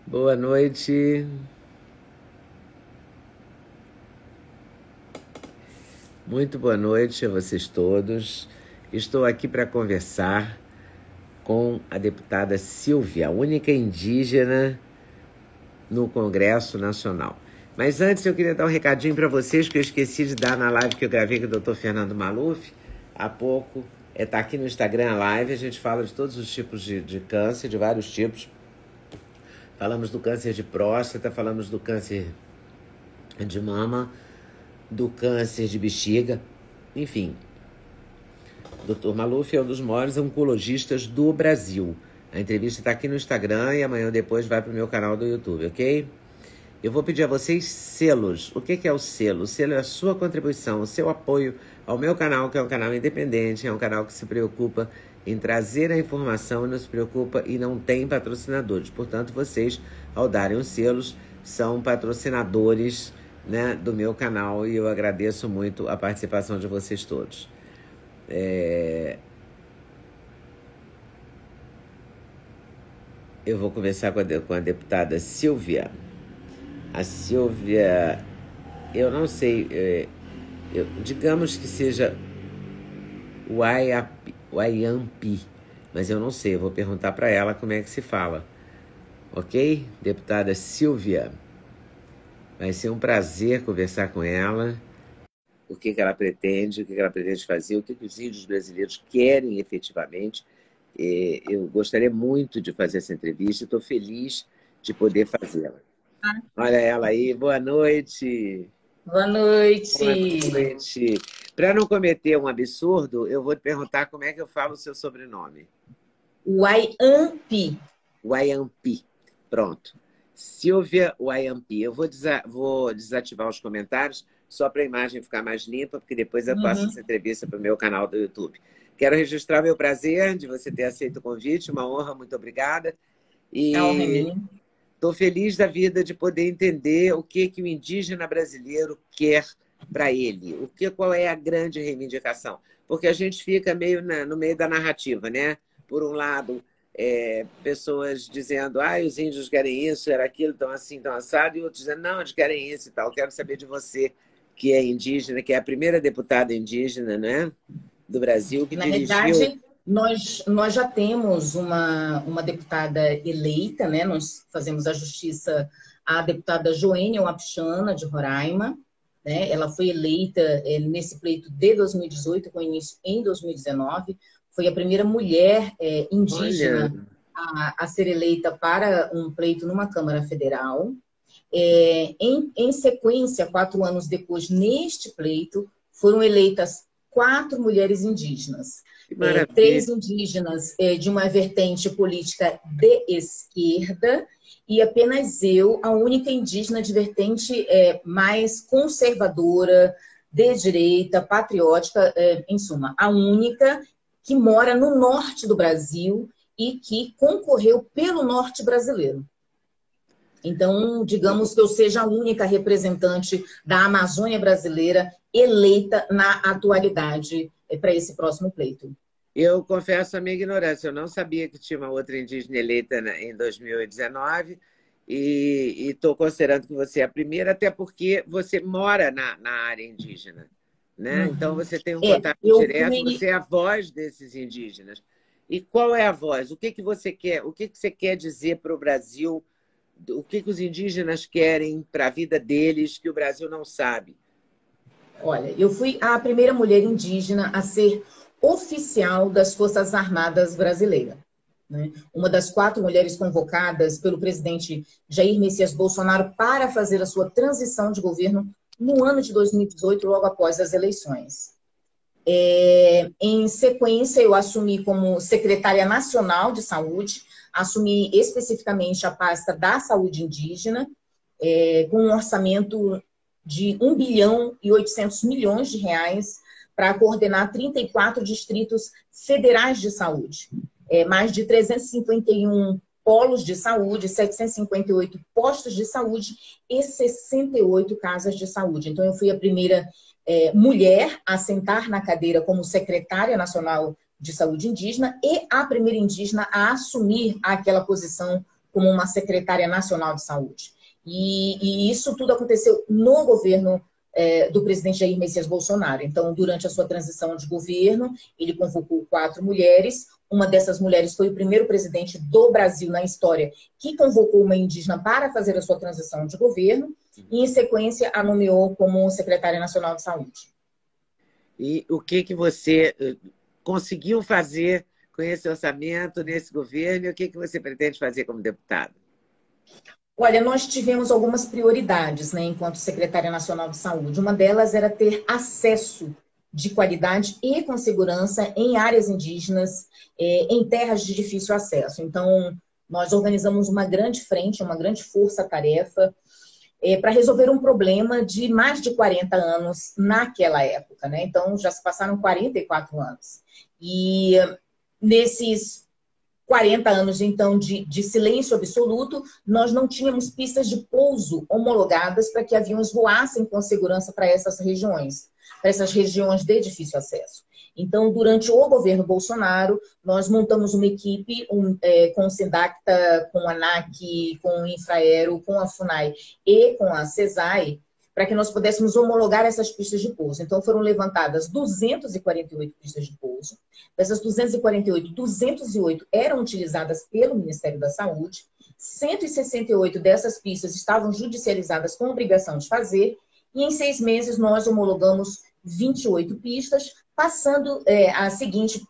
Boa noite, muito boa noite a vocês todos. Estou aqui para conversar com a deputada Silvia, a única indígena no Congresso Nacional. Mas antes eu queria dar um recadinho para vocês que eu esqueci de dar na live que eu gravei com o Dr. Fernando Maluf há pouco. Tá aqui no Instagram a live, a gente fala de todos os tipos de câncer, de vários tipos. Falamos do câncer de próstata, falamos do câncer de mama, do câncer de bexiga, enfim. Dr. Maluf é um dos maiores oncologistas do Brasil. A entrevista está aqui no Instagram e amanhã depois vai para o meu canal do YouTube, ok? Eu vou pedir a vocês selos. O que é o selo? O selo é a sua contribuição, o seu apoio ao meu canal, que é um canal independente, é um canal que se preocupa em trazer a informação e não se preocupa e não tem patrocinadores. Portanto, vocês, ao darem os selos, são patrocinadores, né, do meu canal e eu agradeço muito a participação de vocês todos. Eu vou conversar com a deputada Silvia. A Silvia, eu não sei, digamos que seja Wayampi, mas eu não sei, eu vou perguntar para ela como é que se fala. Ok? Deputada Silvia, vai ser um prazer conversar com ela. O que ela pretende, o que ela pretende fazer, o que os índios brasileiros querem efetivamente. Eu gostaria muito de fazer essa entrevista, estou feliz de poder fazê-la. Olha ela aí, boa noite. Boa Boa noite. noite. Para não cometer um absurdo, eu vou te perguntar como é que eu falo o seu sobrenome. Wayampi. Wayampi. Pronto. Silvia Wayampi. Eu vou desativar os comentários só para a imagem ficar mais limpa, porque depois eu passo essa entrevista para o meu canal do YouTube. Quero registrar meu prazer de você ter aceito o convite, uma honra, muito obrigada. A honra é E minha. estou feliz da vida de poder entender o que o indígena brasileiro quer para ele. Qual é a grande reivindicação? Porque a gente fica meio no meio da narrativa, né? Por um lado, pessoas dizendo, os índios querem isso, era aquilo, tão assim, tão assado, e outros dizendo, não, eles querem isso e tal. Quero saber de você, que é indígena, que é a primeira deputada indígena, né, do Brasil, que Na dirigiu. realidade, nós já temos uma deputada eleita, né? Nós fazemos a justiça à deputada Joênia Wapichana, de Roraima. Né? Ela foi eleita nesse pleito de 2018, com início em 2019. Foi a primeira mulher Olha, indígena a ser eleita para um pleito numa Câmara Federal. Em sequência, 4 anos depois, neste pleito, foram eleitas 4 mulheres indígenas. que Três maravilha. indígenas de uma vertente política de esquerda e apenas eu, a única indígena de vertente mais conservadora, de direita, patriótica, em suma, a única que mora no norte do Brasil e que concorreu pelo norte brasileiro. Então, digamos que eu seja a única representante da Amazônia brasileira eleita na atualidade para esse próximo pleito. Eu confesso a minha ignorância, eu não sabia que tinha uma outra indígena eleita em 2019 e estou considerando que você é a primeira, até porque você mora na área indígena, né? Então Uhum. você tem um contato Eu direto, fui. você é a voz desses indígenas. E qual é a voz? O que você quer? O que você quer dizer para o Brasil? O que os indígenas querem para a vida deles que o Brasil não sabe? Olha, eu fui a primeira mulher indígena a ser oficial das Forças Armadas brasileiras. Né? Uma das 4 mulheres convocadas pelo presidente Jair Messias Bolsonaro para fazer a sua transição de governo no ano de 2018, logo após as eleições. Em sequência, eu assumi como secretária nacional de saúde, assumi especificamente a pasta da saúde indígena, com um orçamento de 1 bilhão e 800 milhões de reais para coordenar 34 distritos federais de saúde, mais de 351 polos de saúde, 758 postos de saúde e 68 casas de saúde. Então, eu fui a primeira mulher a sentar na cadeira como secretária nacional de saúde indígena e a primeira indígena a assumir aquela posição como uma secretária nacional de saúde. E isso tudo aconteceu no governo do presidente Jair Messias Bolsonaro. Então, durante a sua transição de governo, ele convocou 4 mulheres. Uma dessas mulheres foi o primeiro presidente do Brasil na história que convocou uma indígena para fazer a sua transição de governo e, em sequência, a nomeou como secretária nacional de saúde. E o que você conseguiu fazer com esse orçamento nesse governo e o que você pretende fazer como deputada? Olha, nós tivemos algumas prioridades, né, enquanto secretária nacional de saúde. Uma delas era ter acesso de qualidade e com segurança em áreas indígenas, em terras de difícil acesso. Então, nós organizamos uma grande frente, uma grande força-tarefa para resolver um problema de mais de 40 anos naquela época, né? Então, já se passaram 44 anos. E nesses 40 anos, então, de silêncio absoluto, nós não tínhamos pistas de pouso homologadas para que aviões voassem com segurança para essas regiões de difícil acesso. Então, durante o governo Bolsonaro, nós montamos uma equipe com o SINDACTA, com a ANAC, com o Infraero, com a FUNAI e com a CESAI, para que nós pudéssemos homologar essas pistas de pouso. Então, foram levantadas 248 pistas de pouso. Dessas 248, 208 eram utilizadas pelo Ministério da Saúde. 168 dessas pistas estavam judicializadas com obrigação de fazer. E em 6 meses, nós homologamos 28 pistas, passando a seguinte,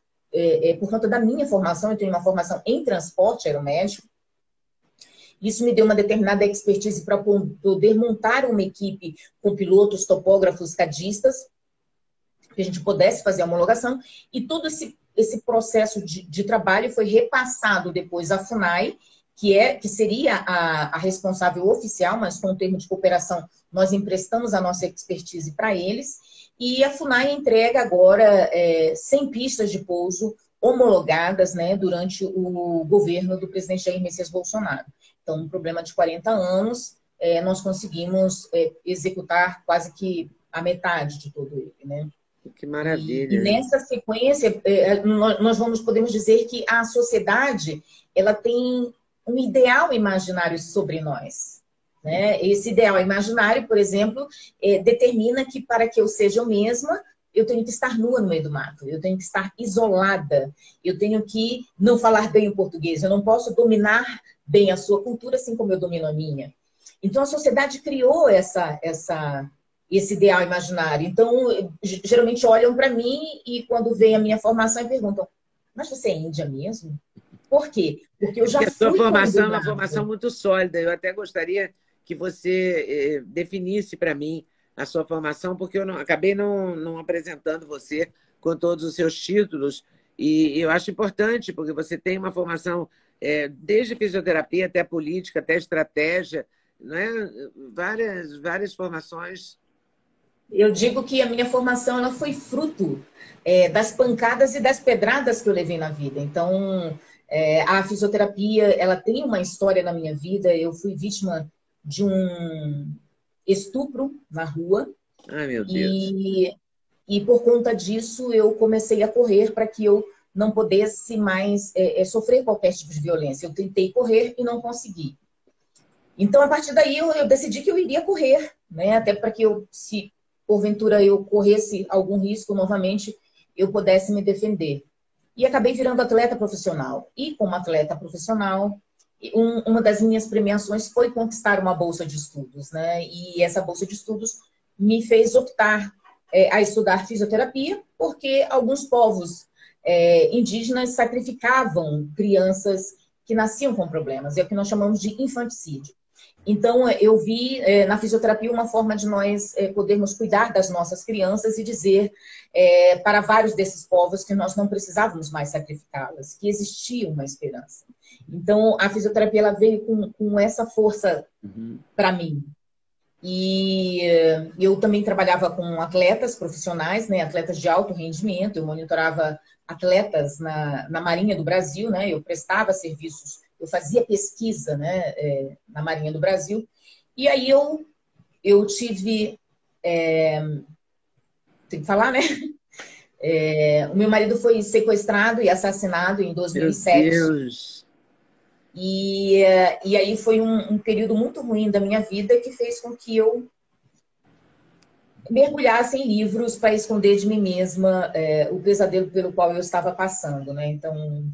por conta da minha formação, eu tenho uma formação em transporte aeromédico. Isso me deu uma determinada expertise para poder montar uma equipe com pilotos, topógrafos, cadistas, que a gente pudesse fazer a homologação. E todo esse processo de trabalho foi repassado depois à FUNAI, que seria a responsável oficial, mas com o termo de cooperação nós emprestamos a nossa expertise para eles. E a FUNAI entrega agora 100 pistas de pouso homologadas, né, durante o governo do presidente Jair Messias Bolsonaro. Então, um problema de 40 anos, nós conseguimos executar quase que a metade de todo ele, né? Que maravilha! E nessa sequência, nós podemos dizer que a sociedade ela tem um ideal imaginário sobre nós, né? Esse ideal imaginário, por exemplo, determina que para que eu seja eu mesma, eu tenho que estar nua no meio do mato, eu tenho que estar isolada, eu tenho que não falar bem o português, eu não posso dominar bem a sua cultura, assim como eu domino a minha. Então, a sociedade criou esse ideal imaginário. Então, geralmente olham para mim e quando vem a minha formação perguntam, mas você é índia mesmo? Por quê? Porque eu já Porque a sua fui formação é uma condenada. formação muito sólida. Eu até gostaria que você definisse para mim a sua formação, porque eu acabei não apresentando você com todos os seus títulos. E eu acho importante, porque você tem uma formação desde fisioterapia até política, até estratégia, não é? Várias formações. Eu digo que a minha formação ela foi fruto das pancadas e das pedradas que eu levei na vida. Então, a fisioterapia ela tem uma história na minha vida. Eu fui vítima de um estupro na rua. Ai, meu Deus. E por conta disso, eu comecei a correr para que eu não pudesse mais sofrer qualquer tipo de violência. Eu tentei correr e não consegui. Então, a partir daí, eu decidi que eu iria correr, né? Até para que se porventura eu corresse algum risco novamente, eu pudesse me defender. E acabei virando atleta profissional. E como atleta profissional, uma das minhas premiações foi conquistar uma bolsa de estudos, né? E essa bolsa de estudos me fez optar a estudar fisioterapia, porque alguns povos indígenas sacrificavam crianças que nasciam com problemas. É o que nós chamamos de infanticídio. Então, eu vi na fisioterapia uma forma de nós podermos cuidar das nossas crianças e dizer para vários desses povos que nós não precisávamos mais sacrificá-las, que existia uma esperança. Então, a fisioterapia ela veio com essa força para mim. E eu também trabalhava com atletas profissionais, né, atletas de alto rendimento, eu monitorava atletas na Marinha do Brasil, né, eu prestava serviços, eu fazia pesquisa, né, na Marinha do Brasil, e aí eu tive, tem que falar, né, o meu marido foi sequestrado e assassinado em 2007. Meu Deus! E aí foi um período muito ruim da minha vida que fez com que eu mergulhasse em livros para esconder de mim mesma o pesadelo pelo qual eu estava passando, né? Então,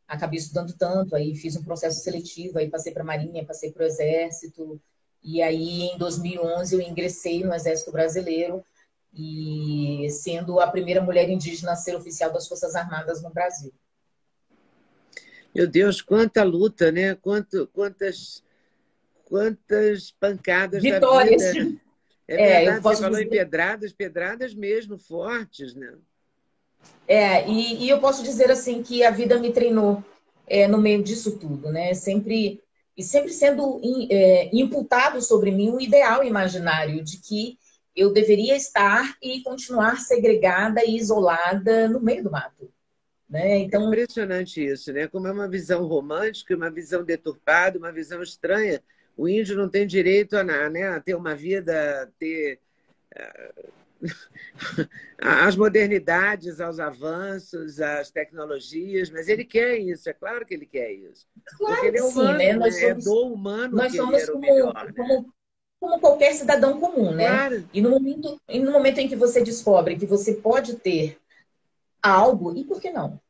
acabei estudando tanto, aí fiz um processo seletivo, aí passei para a Marinha, passei para o Exército, e aí em 2011 eu ingressei no Exército Brasileiro, e sendo a primeira mulher indígena a ser oficial das Forças Armadas no Brasil. Meu Deus, quanta luta, né? Quantas pancadas da Vitórias! vida. É Eu verdade, você posso falou em dizer, pedradas, pedradas mesmo, fortes, né? e eu posso dizer assim que a vida me treinou no meio disso tudo, né? Sempre sendo imputado sobre mim um ideal imaginário de que eu deveria estar e continuar segregada e isolada no meio do mato, né? É Então, impressionante isso, né? Como é uma visão romântica, uma visão deturpada, uma visão estranha. O índio não tem direito né, a ter uma vida, a ter as modernidades, aos avanços, às tecnologias, mas ele quer isso, é claro que ele quer isso. Porque claro ele que é sim, né? humano, né? É do humano Nós somos querer o melhor, né? como qualquer cidadão comum, né? Claro. E no momento em que você descobre que você pode ter algo, e por que não?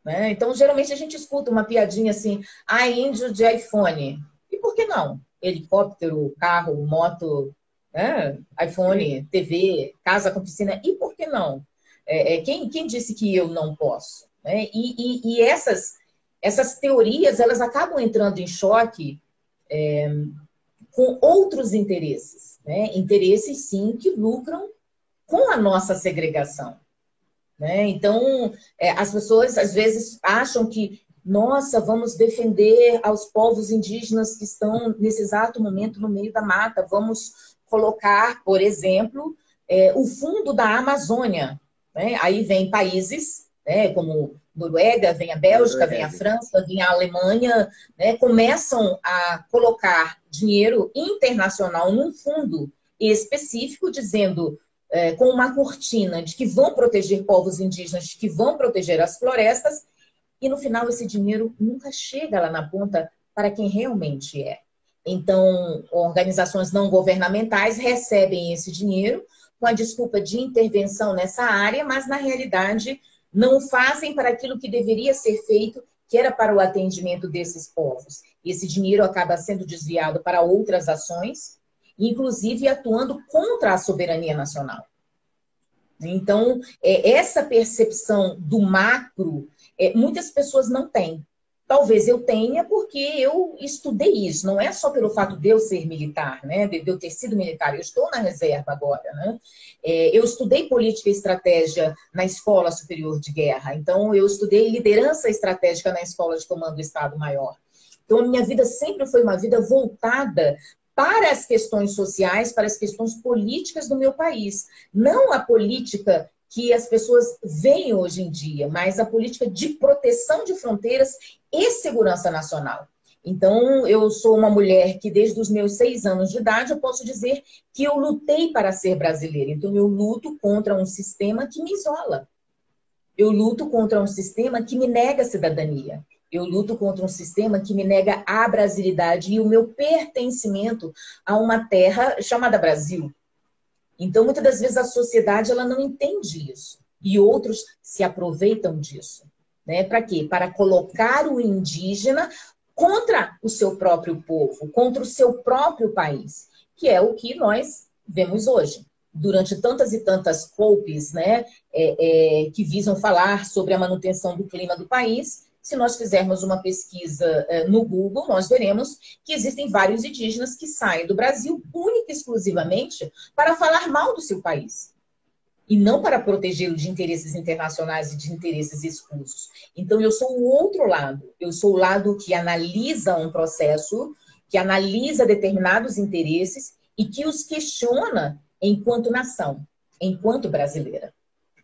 Né? Então, geralmente a gente escuta uma piadinha assim, índio de iPhone. E por que não? Helicóptero, carro, moto, né? Sim. iPhone, TV, casa com piscina. E por que não? Quem disse que eu não posso? Né? E essas teorias, elas acabam entrando em choque com outros interesses. Né? Interesses, sim, que lucram com a nossa segregação. Né? Então, as pessoas às vezes acham que, nossa, vamos defender aos povos indígenas que estão nesse exato momento no meio da mata, vamos colocar, por exemplo, o fundo da Amazônia. Né? Aí vem países, né, como Noruega, vem a Bélgica, vem a Noruega. França, vem a Alemanha, né, começam a colocar dinheiro internacional num fundo específico, dizendo com uma cortina de que vão proteger povos indígenas, de que vão proteger as florestas, e no final esse dinheiro nunca chega lá na ponta para quem realmente é. Então, organizações não governamentais recebem esse dinheiro com a desculpa de intervenção nessa área, mas na realidade não fazem para aquilo que deveria ser feito, que era para o atendimento desses povos. E esse dinheiro acaba sendo desviado para outras ações, inclusive atuando contra a soberania nacional. Então, essa percepção do macro, muitas pessoas não têm. Talvez eu tenha porque eu estudei isso, não é só pelo fato de eu ser militar, né? De eu ter sido militar, eu estou na reserva agora, né? Eu estudei política e estratégia na Escola Superior de Guerra, então eu estudei liderança estratégica na Escola de Comando do Estado-Maior. Então, a minha vida sempre foi uma vida voltada para as questões sociais, para as questões políticas do meu país. Não a política que as pessoas veem hoje em dia, mas a política de proteção de fronteiras e segurança nacional. Então, eu sou uma mulher que, desde os meus 6 anos de idade, eu posso dizer que eu lutei para ser brasileira. Então, eu luto contra um sistema que me isola. Eu luto contra um sistema que me nega a cidadania. Eu luto contra um sistema que me nega a brasilidade e o meu pertencimento a uma terra chamada Brasil. Então, muitas das vezes, a sociedade ela não entende isso. E outros se aproveitam disso. Né? Para quê? Para colocar o indígena contra o seu próprio povo, contra o seu próprio país, que é o que nós vemos hoje. Durante tantas e tantas COPs, né, que visam falar sobre a manutenção do clima do país, se nós fizermos uma pesquisa no Google, nós veremos que existem vários indígenas que saem do Brasil única e exclusivamente para falar mal do seu país. E não para protegê-lo de interesses internacionais e de interesses escusos. Então, eu sou o outro lado. Eu sou o lado que analisa um processo, que analisa determinados interesses e que os questiona enquanto nação, enquanto brasileira.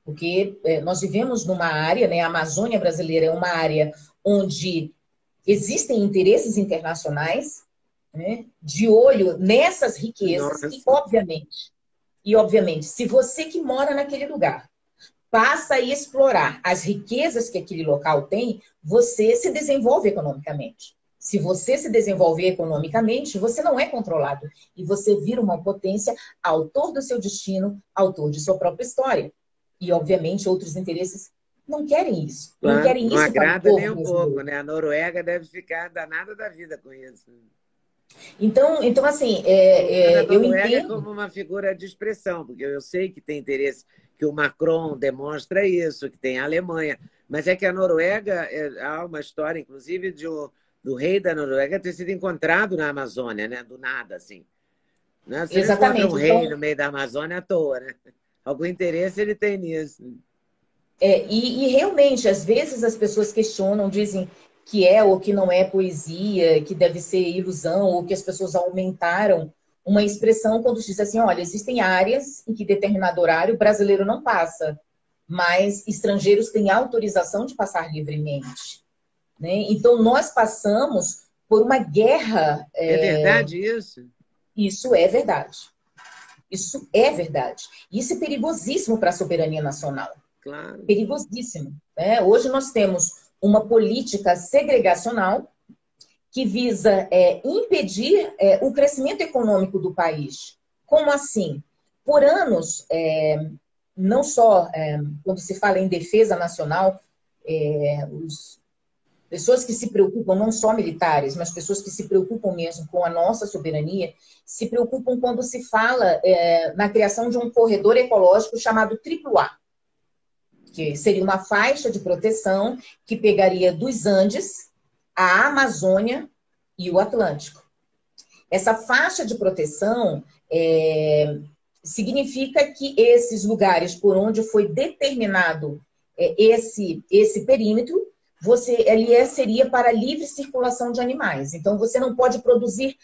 Porque nós vivemos numa área, né, a Amazônia brasileira é uma área onde existem interesses internacionais, né, de olho nessas riquezas Nossa. e obviamente, se você que mora naquele lugar passa a explorar as riquezas que aquele local tem, você se desenvolve economicamente. Se você se desenvolver economicamente, você não é controlado. E você vira uma potência, autor do seu destino, autor de sua própria história. E, obviamente, outros interesses não querem isso. Não Claro, querem não isso para o agrada nem povo um pouco, brasileiro. né? A Noruega deve ficar danada da vida com isso. Então assim, Colocando a eu Noruega entendo. como uma figura de expressão, porque eu sei que tem interesse, que o Macron demonstra isso, que tem a Alemanha, mas é que a Noruega, há uma história, inclusive, do rei da Noruega ter sido encontrado na Amazônia, né? Do nada, assim. Né? Você não encontra um Exatamente. rei Então, no meio da Amazônia à toa, né? Algum interesse ele tem nisso. e realmente, às vezes as pessoas questionam, dizem que é ou que não é poesia, que deve ser ilusão, ou que as pessoas aumentaram uma expressão quando diz assim, olha, existem áreas em que determinado horário o brasileiro não passa, mas estrangeiros têm autorização de passar livremente. Né? Então, nós passamos por uma guerra. É verdade isso? Isso é verdade. Isso é verdade. Isso é perigosíssimo para a soberania nacional. Claro. Perigosíssimo. Né? Hoje nós temos uma política segregacional que visa impedir o crescimento econômico do país. Como assim? Por anos, não só quando se fala em defesa nacional, os pessoas que se preocupam, não só militares, mas pessoas que se preocupam mesmo com a nossa soberania, se preocupam quando se fala na criação de um corredor ecológico chamado AAA, que seria uma faixa de proteção que pegaria dos Andes, a Amazônia e o Atlântico. Essa faixa de proteção significa que esses lugares por onde foi determinado esse perímetro, ele seria para livre circulação de animais. Então, você não pode produzir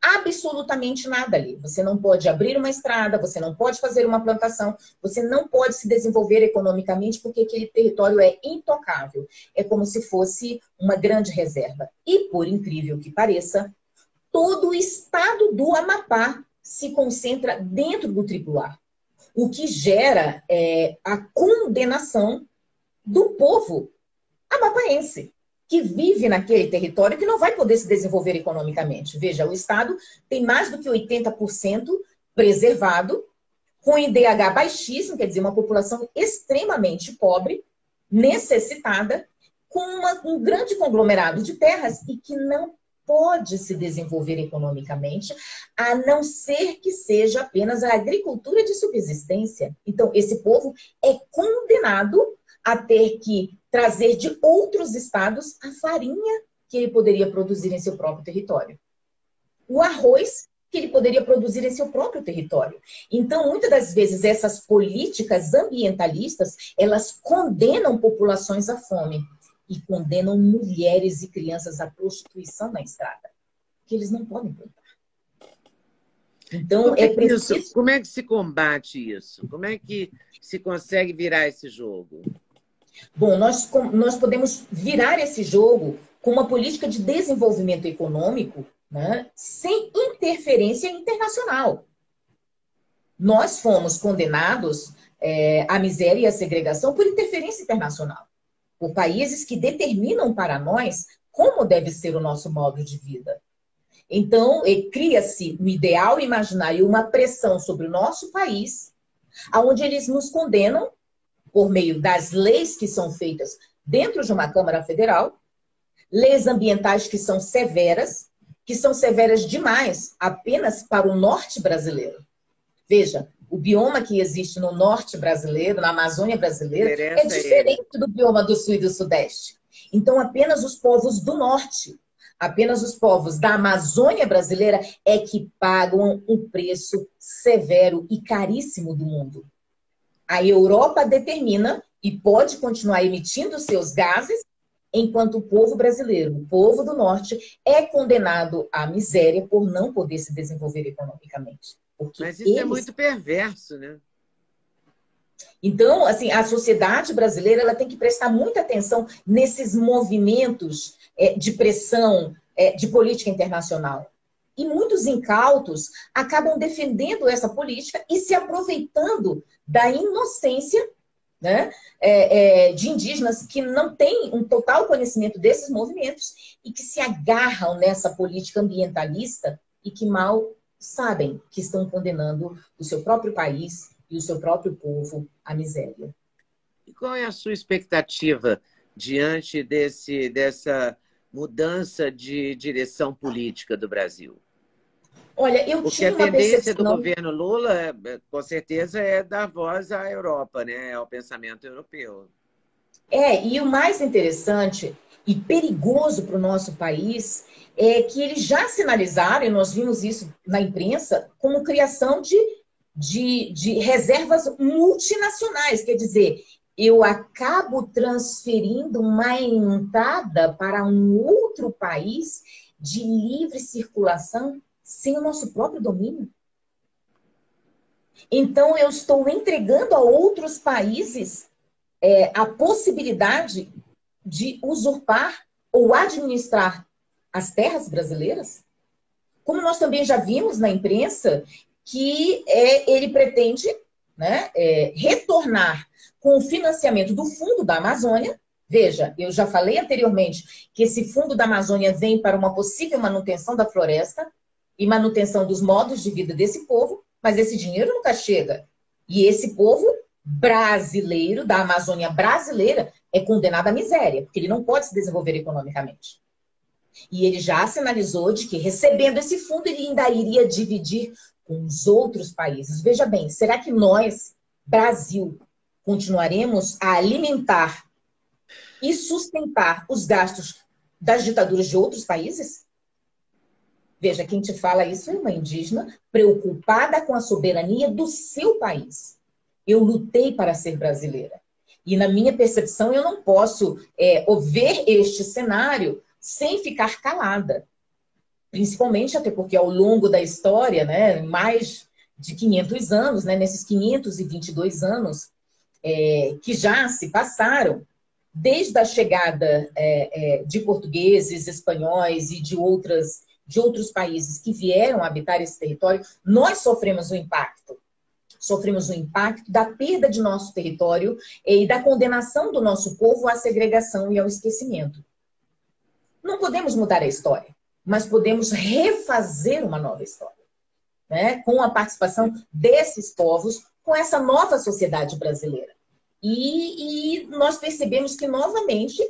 absolutamente nada ali. Você não pode abrir uma estrada, você não pode fazer uma plantação, você não pode se desenvolver economicamente porque aquele território é intocável. É como se fosse uma grande reserva. E, por incrível que pareça, todo o estado do Amapá se concentra dentro do AAA, o que gera a condenação do povo amapaense, que vive naquele território que não vai poder se desenvolver economicamente. Veja, o Estado tem mais do que 80% preservado, com IDH baixíssimo, quer dizer, uma população extremamente pobre, necessitada, com um grande conglomerado de terras e que não pode se desenvolver economicamente, a não ser que seja apenas a agricultura de subsistência. Então, esse povo é condenado a ter que trazer de outros estados a farinha que ele poderia produzir em seu próprio território. O arroz que ele poderia produzir em seu próprio território. Então, muitas das vezes, essas políticas ambientalistas, elas condenam populações à fome e condenam mulheres e crianças à prostituição na estrada, que eles não podem plantar. Então, preciso... Como é que se combate isso? Como é que se consegue virar esse jogo? Bom, nós podemos virar esse jogo com uma política de desenvolvimento econômico, né, sem interferência internacional. Nós fomos condenados à miséria e à segregação por interferência internacional, por países que determinam para nós como deve ser o nosso modo de vida. Então, cria-se um ideal imaginário, uma pressão sobre o nosso país, onde eles nos condenam por meio das leis que são feitas dentro de uma Câmara Federal, leis ambientais que são severas demais apenas para o norte brasileiro. Veja, o bioma que existe no norte brasileiro, na Amazônia brasileira, é diferente do bioma do sul e do sudeste. Então, apenas os povos do norte, apenas os povos da Amazônia brasileira é que pagam um preço severo e caríssimo do mundo. A Europa determina e pode continuar emitindo seus gases, enquanto o povo brasileiro, o povo do norte, é condenado à miséria por não poder se desenvolver economicamente. Mas isso é muito perverso, né? Então, assim, a sociedade brasileira ela tem que prestar muita atenção nesses movimentos de pressão de política internacional. E muitos incautos acabam defendendo essa política e se aproveitando da inocência né, de indígenas que não têm um total conhecimento desses movimentos e que se agarram nessa política ambientalista e que mal sabem que estão condenando o seu próprio país e o seu próprio povo à miséria. E qual é a sua expectativa diante dessa mudança de direção política do Brasil? Olha, eu Porque a tinha uma tendência do percepção. governo Lula, com certeza, é dar voz à Europa, né? Ao pensamento europeu. E o mais interessante e perigoso para o nosso país é que eles já sinalizaram, e nós vimos isso na imprensa, como criação de reservas multinacionais. Quer dizer, eu acabo transferindo uma entrada para um outro país de livre circulação sem o nosso próprio domínio. Então, eu estou entregando a outros países a possibilidade de usurpar ou administrar as terras brasileiras, como nós também já vimos na imprensa, que ele pretende, né, retornar com o financiamento do Fundo da Amazônia. Veja, eu já falei anteriormente que esse Fundo da Amazônia vem para uma possível manutenção da floresta e manutenção dos modos de vida desse povo, mas esse dinheiro nunca chega. E esse povo brasileiro, da Amazônia brasileira, é condenado à miséria, porque ele não pode se desenvolver economicamente. E ele já sinalizou de que, recebendo esse fundo, ele ainda iria dividir com os outros países. Veja bem, será que nós, Brasil, continuaremos a alimentar e sustentar os gastos das ditaduras de outros países? Veja, quem te fala isso é uma indígena preocupada com a soberania do seu país. Eu lutei para ser brasileira. E, na minha percepção, eu não posso ver este cenário sem ficar calada. Principalmente até porque, ao longo da história, né, mais de 500 anos, né, nesses 522 anos que já se passaram, desde a chegada de portugueses, espanhóis e de outros países que vieram habitar esse território, nós sofremos o impacto. Sofremos o impacto da perda de nosso território e da condenação do nosso povo à segregação e ao esquecimento. Não podemos mudar a história, mas podemos refazer uma nova história, né? Com a participação desses povos, com essa nova sociedade brasileira. E nós percebemos que, novamente,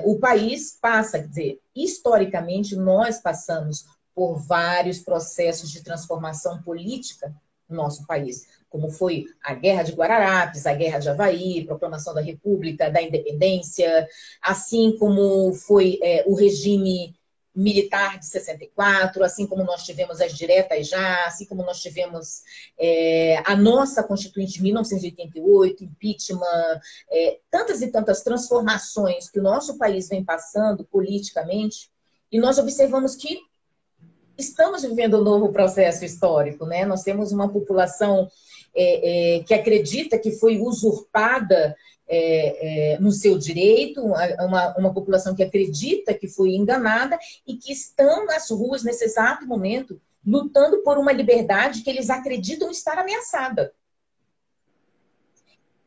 o país passa, quer dizer, historicamente, nós passamos por vários processos de transformação política no nosso país, como foi a Guerra de Guararapes, a Guerra de Avaí, a proclamação da República, da Independência, assim como foi o regime militar de 64, assim como nós tivemos as diretas já, assim como nós tivemos a nossa Constituinte de 1988, impeachment, tantas e tantas transformações que o nosso país vem passando politicamente, e nós observamos que estamos vivendo um novo processo histórico, né? Nós temos uma população que acredita que foi usurpada no seu direito, uma população que acredita que foi enganada e que estão nas ruas nesse exato momento lutando por uma liberdade que eles acreditam estar ameaçada.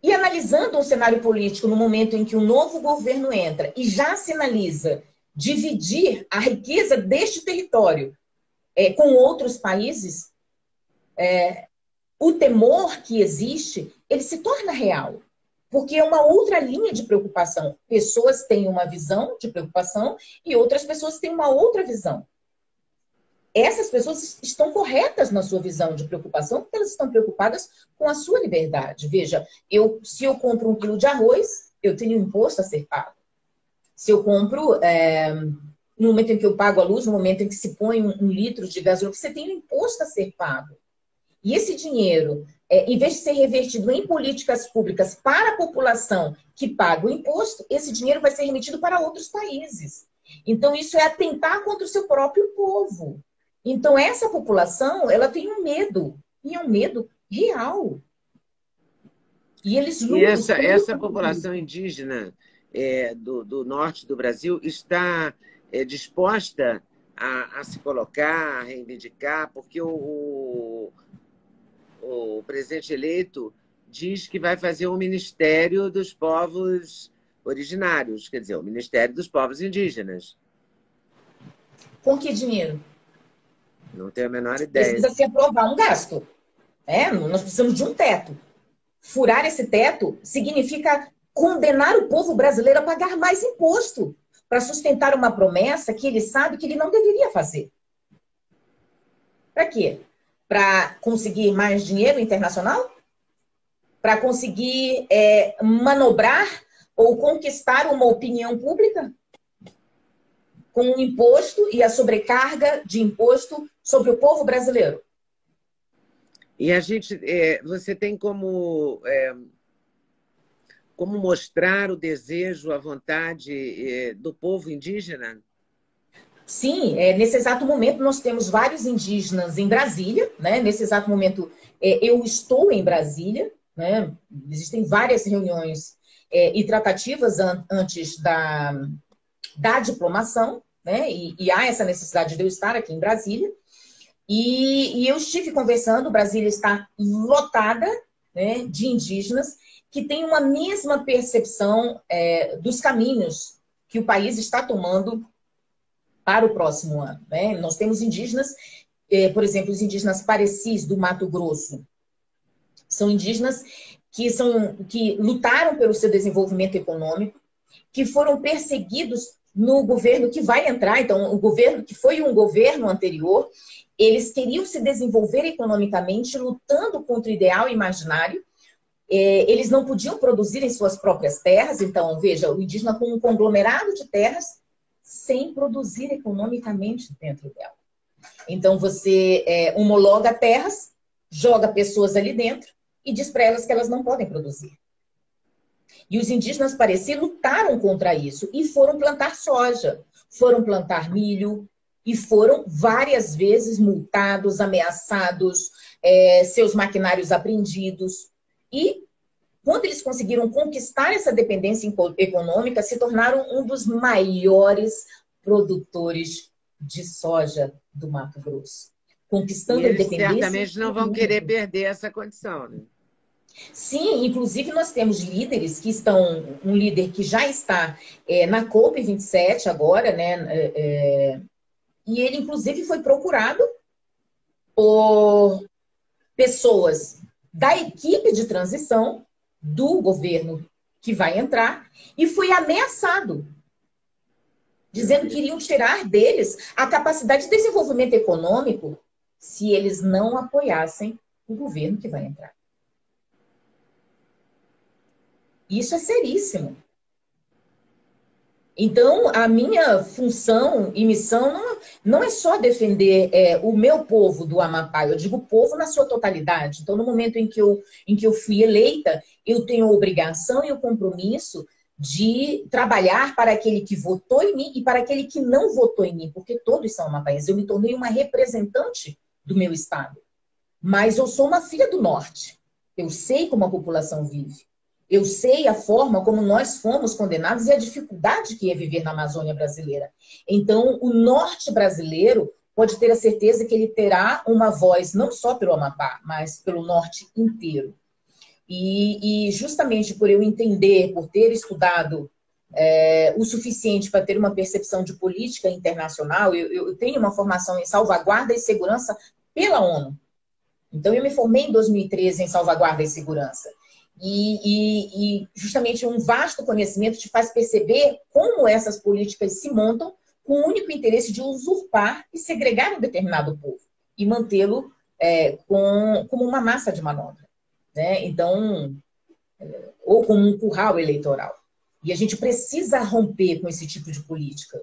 E analisando um cenário político no momento em que um novo governo entra e já sinaliza dividir a riqueza deste território com outros países, o temor que existe, ele se torna real. Porque é uma outra linha de preocupação. Pessoas têm uma visão de preocupação e outras pessoas têm uma outra visão. Essas pessoas estão corretas na sua visão de preocupação, porque elas estão preocupadas com a sua liberdade. Veja, se eu compro 1 quilo de arroz, eu tenho um imposto a ser pago. Se eu compro, no momento em que eu pago a luz, no momento em que se põe 1 litro de gasolina, você tem um imposto a ser pago. E esse dinheiro, em vez de ser revertido em políticas públicas para a população que paga o imposto, esse dinheiro vai ser remetido para outros países. Então, isso é atentar contra o seu próprio povo. Então, essa população, ela tem um medo, e é um medo real. E eles lutam. E essa população indígena do norte do Brasil está disposta a se colocar, a reivindicar, porque o presidente eleito diz que vai fazer um Ministério dos Povos Originários, quer dizer, o Ministério dos Povos Indígenas. Com que dinheiro? Não tenho a menor ideia. Precisa se aprovar um gasto. Nós precisamos de um teto. Furar esse teto significa condenar o povo brasileiro a pagar mais imposto para sustentar uma promessa que ele sabe que ele não deveria fazer. Para quê? Para conseguir mais dinheiro internacional? Para conseguir manobrar ou conquistar uma opinião pública? Com o imposto e a sobrecarga de imposto sobre o povo brasileiro. E a gente, você tem como mostrar o desejo, a vontade do povo indígena? Sim, nesse exato momento nós temos vários indígenas em Brasília, né? Nesse exato momento eu estou em Brasília, né? Existem várias reuniões e tratativas antes da diplomação, né? E há essa necessidade de eu estar aqui em Brasília. E eu estive conversando, Brasília está lotada, né, de indígenas que têm uma mesma percepção dos caminhos que o país está tomando para o próximo ano. Né? Nós temos indígenas, por exemplo, os indígenas Parecis do Mato Grosso. São indígenas que lutaram pelo seu desenvolvimento econômico, que foram perseguidos no governo que vai entrar, então o governo que foi um governo anterior, eles queriam se desenvolver economicamente, lutando contra o ideal imaginário. Eles não podiam produzir em suas próprias terras, então, veja, o indígena com um conglomerado de terras, sem produzir economicamente dentro dela. Então, você homologa terras, joga pessoas ali dentro e diz para elas que elas não podem produzir. E os indígenas Pareci lutaram contra isso e foram plantar soja, foram plantar milho e foram várias vezes multados, ameaçados, seus maquinários apreendidos. E quando eles conseguiram conquistar essa dependência econômica, se tornaram um dos maiores produtores de soja do Mato Grosso. Conquistando a independência. Certamente não vão querer perder essa condição, né? Sim, inclusive nós temos líderes que estão, um líder que já está na COP27 agora, né? E ele, inclusive, foi procurado por pessoas da equipe de transição do governo que vai entrar e foi ameaçado, dizendo que iriam tirar deles a capacidade de desenvolvimento econômico se eles não apoiassem o governo que vai entrar. Isso é seríssimo. Então, a minha função e missão não é só defender o meu povo do Amapá, eu digo povo na sua totalidade. Então, no momento em que eu fui eleita, eu tenho a obrigação e o compromisso de trabalhar para aquele que votou em mim e para aquele que não votou em mim, porque todos são amapaienses. Eu me tornei uma representante do meu estado. Mas eu sou uma filha do norte. Eu sei como a população vive. Eu sei a forma como nós fomos condenados e a dificuldade que é viver na Amazônia brasileira. Então, o norte brasileiro pode ter a certeza que ele terá uma voz não só pelo Amapá, mas pelo norte inteiro. E justamente por eu entender, por ter estudado o suficiente para ter uma percepção de política internacional, eu tenho uma formação em salvaguarda e segurança pela ONU. Então, eu me formei em 2013 em salvaguarda e segurança. E justamente um vasto conhecimento te faz perceber como essas políticas se montam com o único interesse de usurpar e segregar um determinado povo e mantê-lo como uma massa de manobra, né? Então, ou como um curral eleitoral. E a gente precisa romper com esse tipo de política.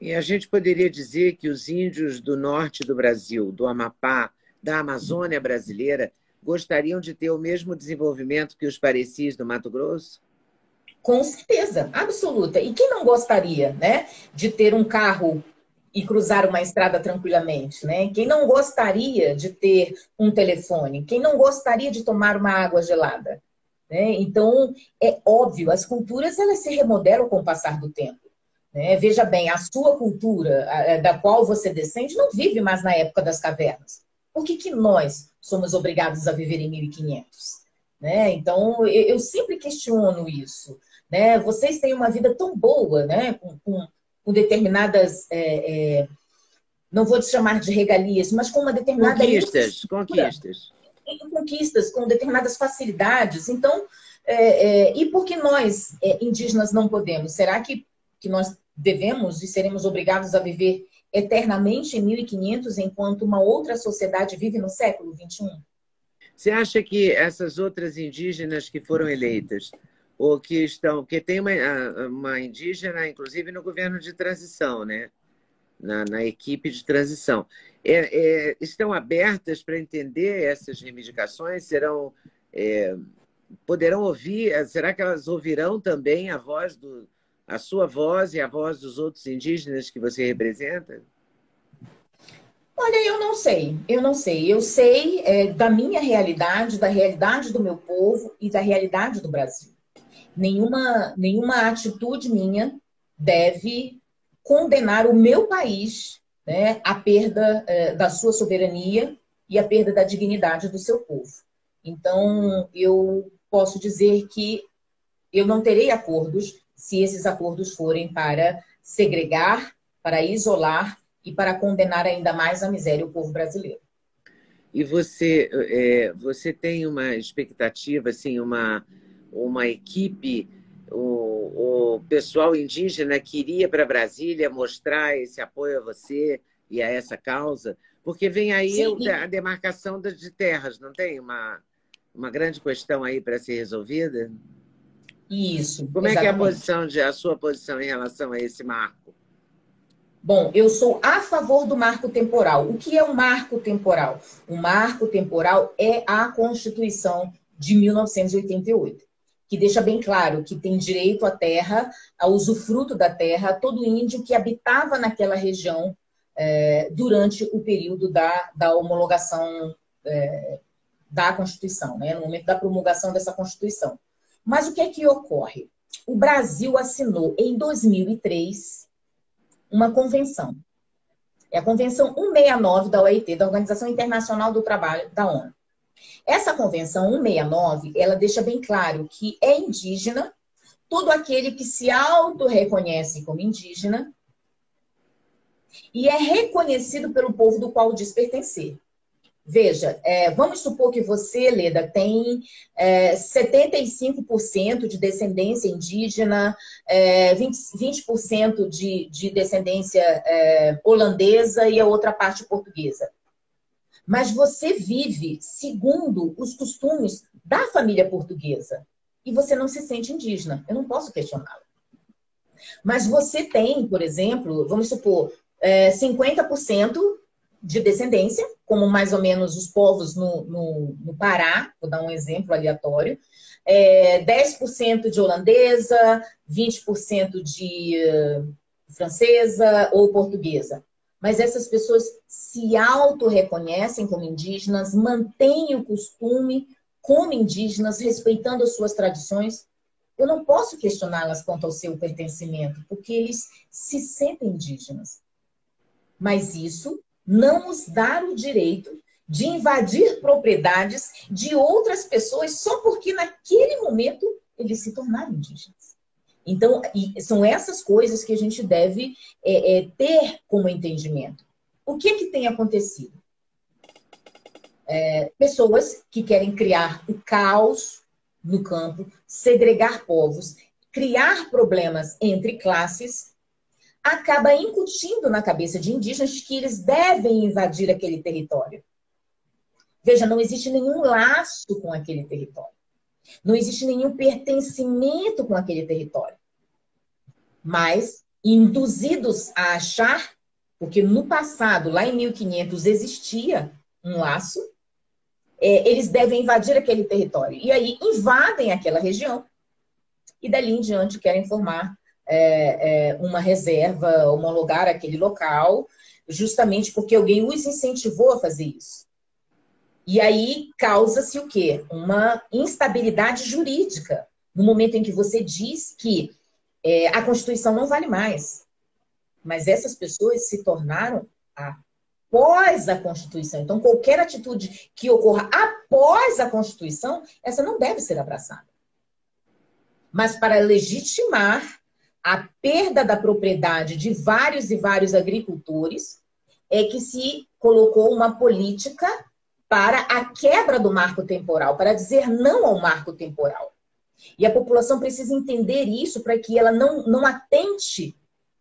E a gente poderia dizer que os índios do norte do Brasil, do Amapá, da Amazônia brasileira, gostariam de ter o mesmo desenvolvimento que os Parecis do Mato Grosso? Com certeza, absoluta. E quem não gostaria, né, de ter um carro e cruzar uma estrada tranquilamente, né? Quem não gostaria de ter um telefone? Quem não gostaria de tomar uma água gelada? Né? Então, é óbvio, as culturas elas se remodelam com o passar do tempo. Né? Veja bem, a sua cultura, da qual você descende, não vive mais na época das cavernas. Por que nós somos obrigados a viver em 1500? né? Então, eu sempre questiono isso, né? Vocês têm uma vida tão boa, né? Com determinadas, não vou te chamar de regalias, mas com uma determinada Conquistas, infraestrutura, conquistas. conquistas, com determinadas facilidades. Então, e por que nós, indígenas, não podemos? Será que nós devemos e seremos obrigados a viver eternamente em 1500, enquanto uma outra sociedade vive no século XXI? Você acha que essas outras indígenas que foram eleitas, ou que estão, que tem uma indígena, inclusive no governo de transição, né? Na equipe de transição, estão abertas para entender essas reivindicações? Poderão ouvir? Será que elas ouvirão também a sua voz e a voz dos outros indígenas que você representa? Olha, eu não sei, eu não sei. Eu sei da minha realidade, da realidade do meu povo e da realidade do Brasil. Nenhuma atitude minha deve condenar o meu país, né, à perda da sua soberania e à perda da dignidade do seu povo. Então, eu posso dizer que eu não terei acordos se esses acordos forem para segregar, para isolar e para condenar ainda mais à miséria o povo brasileiro. E você tem uma expectativa, assim, uma equipe, o pessoal indígena que iria para Brasília mostrar esse apoio a você e a essa causa? Porque vem aí Sim, a demarcação de terras, não tem uma grande questão aí para ser resolvida? isso, Como é que é exatamente. a sua posição em relação a esse marco? Bom, eu sou a favor do marco temporal. O que é um marco temporal? O marco temporal é a Constituição de 1988, que deixa bem claro que tem direito à terra, ao usufruto da terra, todo índio que habitava naquela região durante o período da homologação da Constituição, né? No momento da promulgação dessa Constituição. Mas o que é que ocorre? O Brasil assinou em 2003 uma convenção. É a Convenção 169 da OIT, da Organização Internacional do Trabalho, da ONU. Essa Convenção 169, ela deixa bem claro que é indígena todo aquele que se auto-reconhece como indígena e é reconhecido pelo povo do qual diz pertencer. Veja, vamos supor que você, Leda, tem 75% de descendência indígena, 20% de descendência holandesa e a outra parte portuguesa. Mas você vive segundo os costumes da família portuguesa e você não se sente indígena. Eu não posso questioná-lo. Mas você tem, por exemplo, vamos supor, 50% de descendência, como mais ou menos os povos no Pará, vou dar um exemplo aleatório, 10% de holandesa, 20% de francesa ou portuguesa. Mas essas pessoas se auto-reconhecem como indígenas, mantêm o costume como indígenas, respeitando as suas tradições. Eu não posso questioná-las quanto ao seu pertencimento, porque eles se sentem indígenas. Mas isso não os dá o direito de invadir propriedades de outras pessoas só porque naquele momento eles se tornaram indígenas. Então, são essas coisas que a gente deve ter como entendimento. O que tem acontecido? Pessoas que querem criar o caos no campo, segregar povos, criar problemas entre classes, acaba incutindo na cabeça de indígenas que eles devem invadir aquele território. Veja, não existe nenhum laço com aquele território. Não existe nenhum pertencimento com aquele território. Mas, induzidos a achar, porque no passado, lá em 1500, existia um laço, eles devem invadir aquele território. E aí invadem aquela região e dali em diante querem formar uma reserva, homologar aquele local, justamente porque alguém os incentivou a fazer isso. E aí causa-se o quê? Uma instabilidade jurídica, no momento em que você diz que a Constituição não vale mais. Mas essas pessoas se tornaram a após a Constituição. Então, qualquer atitude que ocorra após a Constituição, essa não deve ser abraçada. Mas para legitimar a perda da propriedade de vários e vários agricultores, é que se colocou uma política para a quebra do marco temporal, para dizer não ao marco temporal. E a população precisa entender isso para que ela não atente,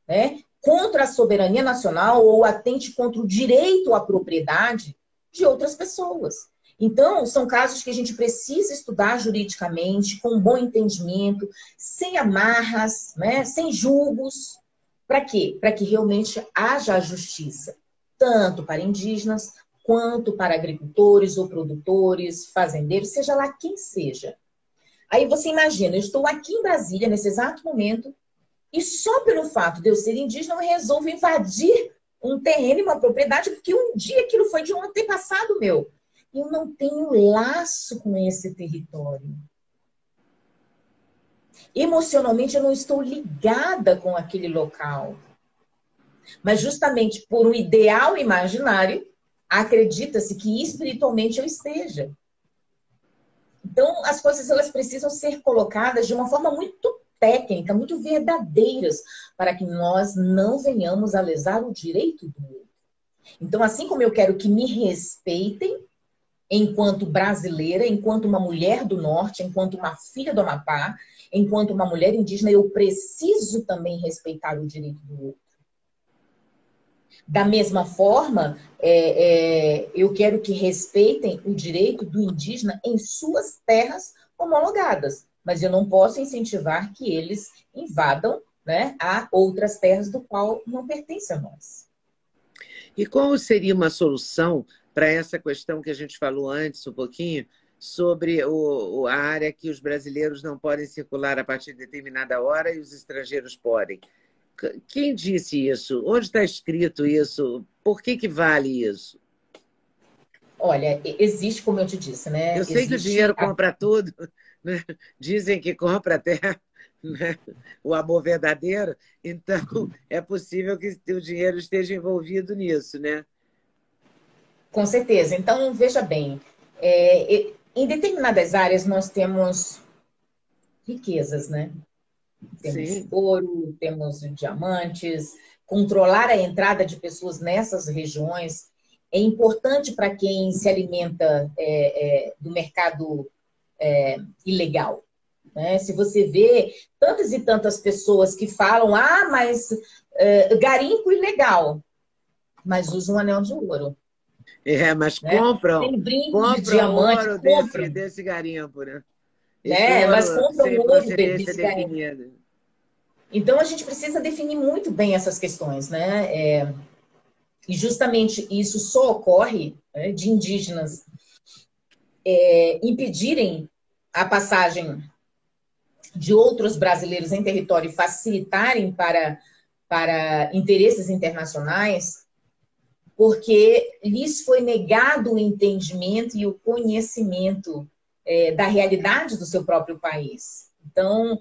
né, contra a soberania nacional ou atente contra o direito à propriedade de outras pessoas. Então, são casos que a gente precisa estudar juridicamente, com bom entendimento, sem amarras, né, sem julgos. Para quê? Para que realmente haja justiça, tanto para indígenas, quanto para agricultores ou produtores, fazendeiros, seja lá quem seja. Aí você imagina, eu estou aqui em Brasília, nesse exato momento, e só pelo fato de eu ser indígena, eu resolvo invadir um terreno e uma propriedade, porque um dia aquilo foi de um antepassado meu. Eu não tenho laço com esse território. Emocionalmente, eu não estou ligada com aquele local. Mas justamente por um ideal imaginário, acredita-se que espiritualmente eu esteja. Então, as coisas elas precisam ser colocadas de uma forma muito técnica, muito verdadeiras, para que nós não venhamos a lesar o direito do outro. Então, assim como eu quero que me respeitem, enquanto brasileira, enquanto uma mulher do norte, enquanto uma filha do Amapá, enquanto uma mulher indígena, eu preciso também respeitar o direito do outro. Da mesma forma, eu quero que respeitem o direito do indígena em suas terras homologadas, mas eu não posso incentivar que eles invadam, né, a outras terras do qual não pertencem a nós. E qual seria uma solução para essa questão que a gente falou antes um pouquinho, sobre a área que os brasileiros não podem circular a partir de determinada hora e os estrangeiros podem? Quem disse isso? Onde está escrito isso? Por que vale isso? Olha, existe, como eu te disse, né? Eu sei que o dinheiro compra tudo, né? Dizem que compra até, né, o amor verdadeiro, então é possível que o dinheiro esteja envolvido nisso, né? Com certeza. Então, veja bem, em determinadas áreas nós temos riquezas, né? Temos Sim. ouro, temos diamantes. Controlar a entrada de pessoas nessas regiões é importante para quem se alimenta do mercado ilegal. Né? Se você vê tantas e tantas pessoas que falam, mas garimpo ilegal, mas usam um anel de ouro. Mas Né? compram Tem brinco de diamante, ouro compram. desse garimpo, né? Esse Né? Mas ouro compram sem ouro procedência desse garimpo. definida. Então, a gente precisa definir muito bem essas questões, né? E justamente isso só ocorre, né, de indígenas impedirem a passagem de outros brasileiros em território e facilitarem para interesses internacionais, porque lhes foi negado o entendimento e o conhecimento da realidade do seu próprio país. Então,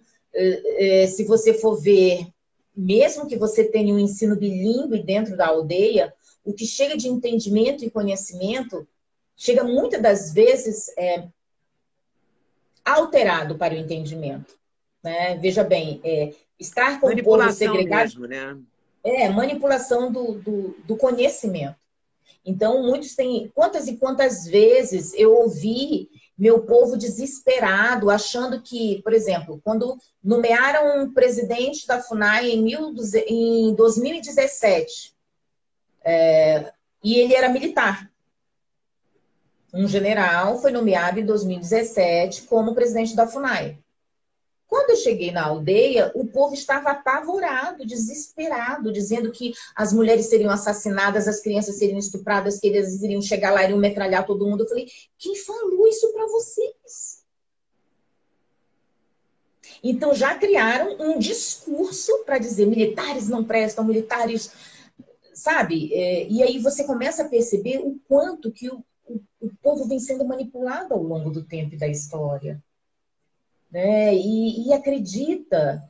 se você for ver, mesmo que você tenha um ensino bilíngue dentro da aldeia, o que chega de entendimento e conhecimento chega muitas das vezes alterado para o entendimento. Né? Veja bem, estar com o povo segregado mesmo, né? Manipulação do conhecimento. Então, muitos têm... Quantas e quantas vezes eu ouvi meu povo desesperado, achando que, por exemplo, quando nomearam um presidente da FUNAI em 2017, e ele era militar. Um general foi nomeado em 2017 como presidente da FUNAI. Quando eu cheguei na aldeia, o povo estava apavorado, desesperado, dizendo que as mulheres seriam assassinadas, as crianças seriam estupradas, que eles iriam chegar lá e iriam metralhar todo mundo. Eu falei, quem falou isso para vocês? Então já criaram um discurso para dizer militares não prestam, militares... Sabe? E aí você começa a perceber o quanto que o povo vem sendo manipulado ao longo do tempo e da história. Né? E acredita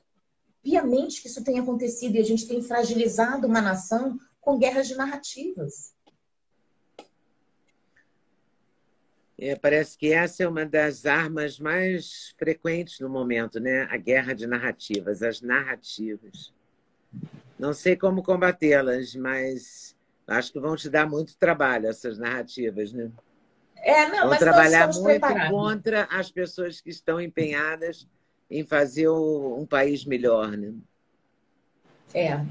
piamente que isso tem acontecido e a gente tem fragilizado uma nação com guerras de narrativas. Parece que essa é uma das armas mais frequentes no momento, né? A guerra de narrativas, as narrativas. Não sei como combatê-las, mas acho que vão te dar muito trabalho essas narrativas, né? Não, Vão mas nós trabalhar estamos muito preparados. contra as pessoas que estão empenhadas em fazer um país melhor, né?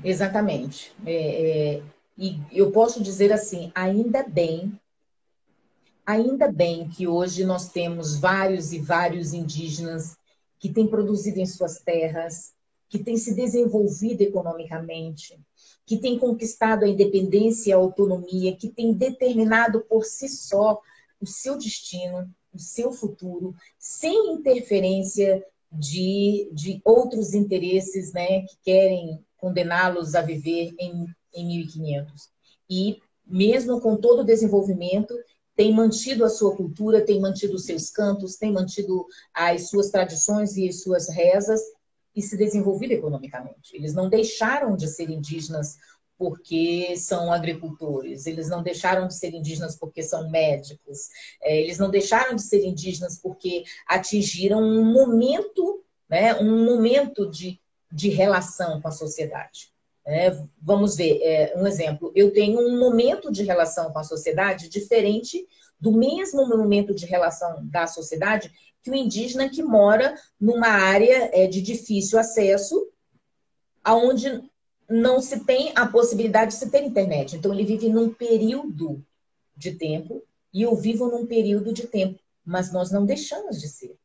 Exatamente. E eu posso dizer assim, ainda bem que hoje nós temos vários e vários indígenas que têm produzido em suas terras, que têm se desenvolvido economicamente, que têm conquistado a independência e a autonomia, que têm determinado por si só o seu destino, o seu futuro, sem interferência de outros interesses, né, que querem condená-los a viver em 1500. E mesmo com todo o desenvolvimento, tem mantido a sua cultura, tem mantido os seus cantos, tem mantido as suas tradições e as suas rezas e se desenvolvido economicamente. Eles não deixaram de ser indígenas porque são agricultores, eles não deixaram de ser indígenas porque são médicos, eles não deixaram de ser indígenas porque atingiram um momento, né, um momento de relação com a sociedade. Vamos ver, um exemplo. Eu tenho um momento de relação com a sociedade diferente do mesmo momento de relação da sociedade que o indígena que mora numa área de difícil acesso, onde não se tem a possibilidade de se ter internet. Então, ele vive num período de tempo e eu vivo num período de tempo, mas nós não deixamos de ser.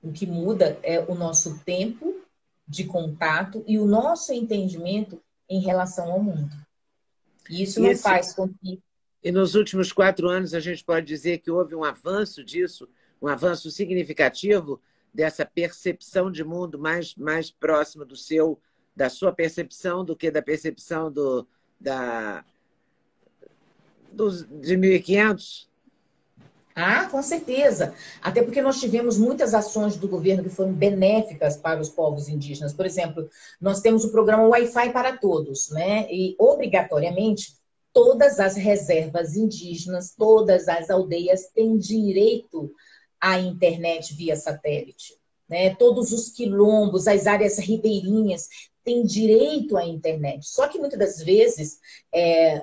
O que muda é o nosso tempo de contato e o nosso entendimento em relação ao mundo. E isso não faz com que... E nos últimos 4 anos, a gente pode dizer que houve um avanço disso, um avanço significativo dessa percepção de mundo mais próximo da sua percepção do que da percepção de 1500? Com certeza. Até porque nós tivemos muitas ações do governo que foram benéficas para os povos indígenas. Por exemplo, nós temos o programa Wi-Fi para Todos, né? E, obrigatoriamente, todas as reservas indígenas, todas as aldeias têm direito à internet via satélite, né? Todos os quilombos, as áreas ribeirinhas têm direito à internet. Só que, muitas das vezes,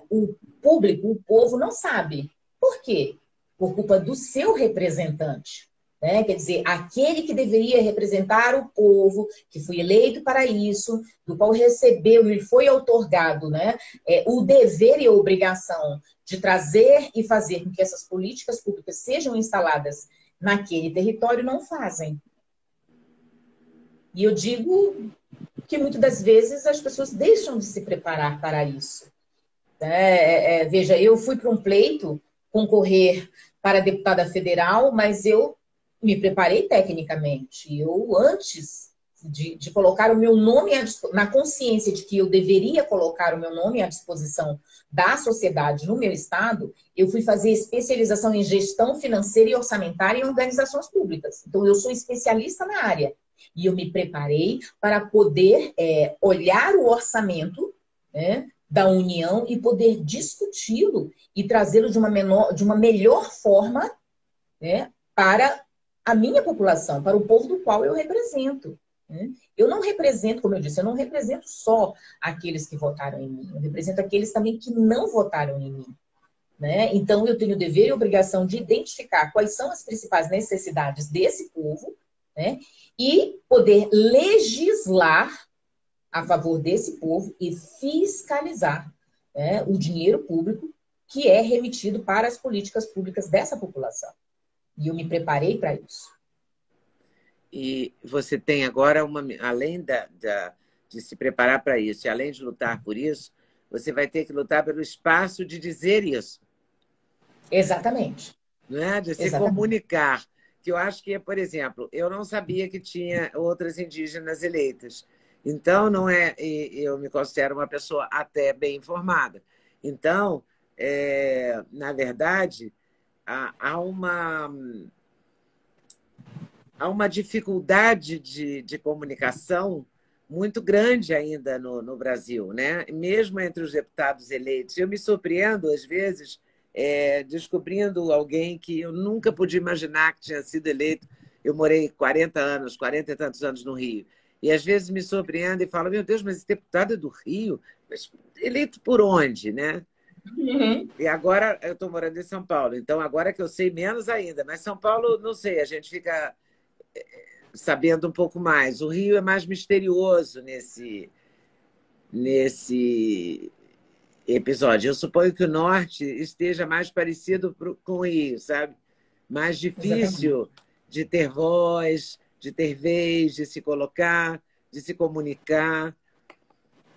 o público, o povo, não sabe. Por quê? Por culpa do seu representante. Né? Quer dizer, aquele que deveria representar o povo, que foi eleito para isso, do qual recebeu e foi outorgado, né? O dever e a obrigação de trazer e fazer com que essas políticas públicas sejam instaladas naquele território, não fazem. E eu digo que muitas das vezes as pessoas deixam de se preparar para isso. Veja, eu fui para um pleito concorrer para deputada federal, mas eu me preparei tecnicamente. Eu, antes de colocar o meu nome na consciência de que eu deveria colocar o meu nome à disposição da sociedade no meu estado, eu fui fazer especialização em gestão financeira e orçamentária em organizações públicas. Então, eu sou especialista na área. E eu me preparei para poder olhar o orçamento, né, da União e poder discuti-lo e trazê-lo de uma melhor forma, né, para a minha população, para o povo do qual eu represento. Né? Eu não represento, como eu disse, eu não represento só aqueles que votaram em mim, eu represento aqueles também que não votaram em mim. Né? Então, eu tenho o dever e a obrigação de identificar quais são as principais necessidades desse povo, né, e poder legislar a favor desse povo e fiscalizar, né, o dinheiro público que é remetido para as políticas públicas dessa população. E eu me preparei para isso. E você tem agora, além de se preparar para isso, e além de lutar por isso, você vai ter que lutar pelo espaço de dizer isso. Exatamente. Não é? De se comunicar. Que eu acho que, por exemplo, eu não sabia que tinha outras indígenas eleitas. Então, não é, eu me considero uma pessoa até bem informada. Então, na verdade, há uma dificuldade de comunicação muito grande ainda no Brasil, né? Mesmo entre os deputados eleitos. Eu me surpreendo, às vezes, descobrindo alguém que eu nunca podia imaginar que tinha sido eleito. Eu morei 40 anos, 40 e tantos anos no Rio. E às vezes me surpreendo e falo, meu Deus, mas esse deputado é do Rio? Mas eleito por onde, né? Uhum. E agora eu estou morando em São Paulo, então agora que eu sei menos ainda. Mas São Paulo, não sei, a gente fica sabendo um pouco mais. O Rio é mais misterioso nesse episódio. Eu suponho que o Norte esteja mais parecido com o Rio, sabe? Mais Exatamente. difícil de ter voz, de ter vez, de se colocar, de se comunicar.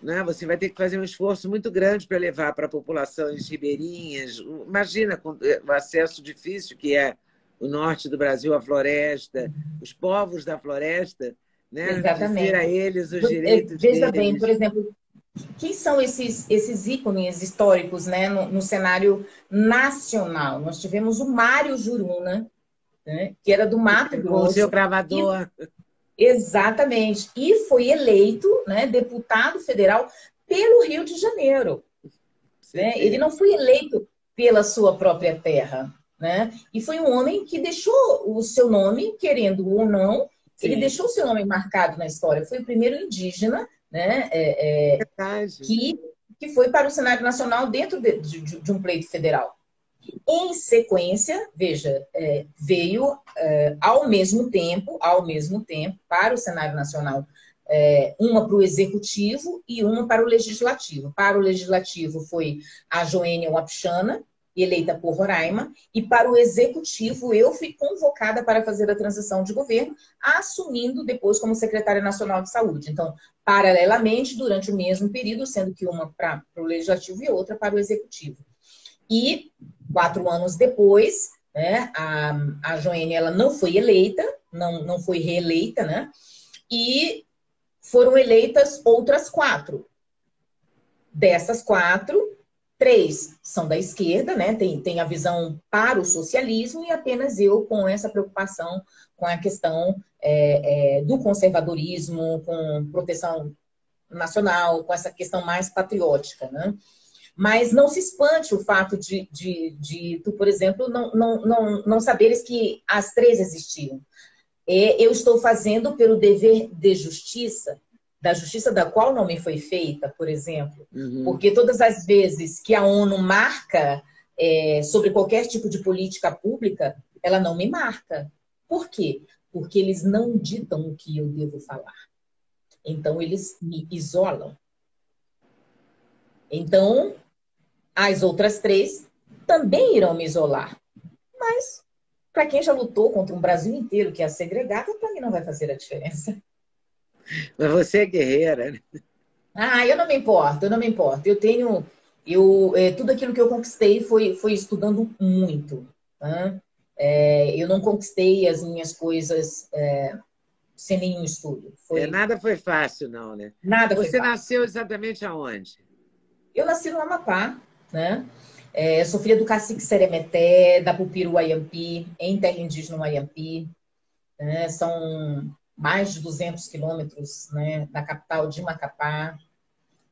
Né? Você vai ter que fazer um esforço muito grande para levar para populações ribeirinhas. Imagina o acesso difícil que é o norte do Brasil, a floresta, os povos da floresta, né? Dizer a Exatamente. eles os direitos Veja bem, por deles. exemplo, quem são esses ícones históricos, né, no cenário nacional? Nós tivemos o Mário Juruna, né, que era do Mato Com o seu Grosso, e gravador. exatamente, e foi eleito, né, deputado federal pelo Rio de Janeiro. Você Né? Ele vê. não foi eleito pela sua própria terra, né? E foi um homem que deixou o seu nome, querendo ou não, ele Sim, deixou o seu nome marcado na história. Foi o primeiro indígena, né, verdade. que foi para o cenário nacional dentro de um pleito federal. Em sequência, veja, veio ao mesmo tempo, para o cenário nacional, uma para o executivo e uma para o legislativo. Para o legislativo foi a Joênia Wapichana, eleita por Roraima, e para o executivo eu fui convocada para fazer a transição de governo, assumindo depois como secretária nacional de saúde. Então, paralelamente, durante o mesmo período, sendo que uma para o legislativo e outra para o executivo. E 4 anos depois, né, a Joênia ela não foi eleita, não foi reeleita, né? E foram eleitas outras 4. Dessas 4, 3 são da esquerda, né? Tem a visão para o socialismo e apenas eu com essa preocupação com a questão do conservadorismo, com proteção nacional, com essa questão mais patriótica, né? Mas não se espante o fato de tu, por exemplo, não saberes que as 3 existiam. Eu estou fazendo pelo dever de justiça, da justiça da qual não me foi feita, por exemplo. Uhum. Porque todas as vezes que a ONU marca sobre qualquer tipo de política pública, ela não me marca. Por quê? Porque eles não ditam o que eu devo falar. Então, eles me isolam. Então, as outras 3 também irão me isolar. Mas, para quem já lutou contra um Brasil inteiro que é segregado, para mim não vai fazer a diferença. Mas você é guerreira, né? Eu não me importo, eu não me importo. Tudo aquilo que eu conquistei foi estudando muito. Tá? Eu não conquistei as minhas coisas sem nenhum estudo. Nada foi fácil, não, né? Nada foi Você fácil. nasceu exatamente aonde? Eu nasci no Amapá, né? Sou filha do cacique Seremeté, da Pupiru Ayampi, em terra indígena Ayampi. Né? São mais de 200 quilômetros, né, da capital de Macapá.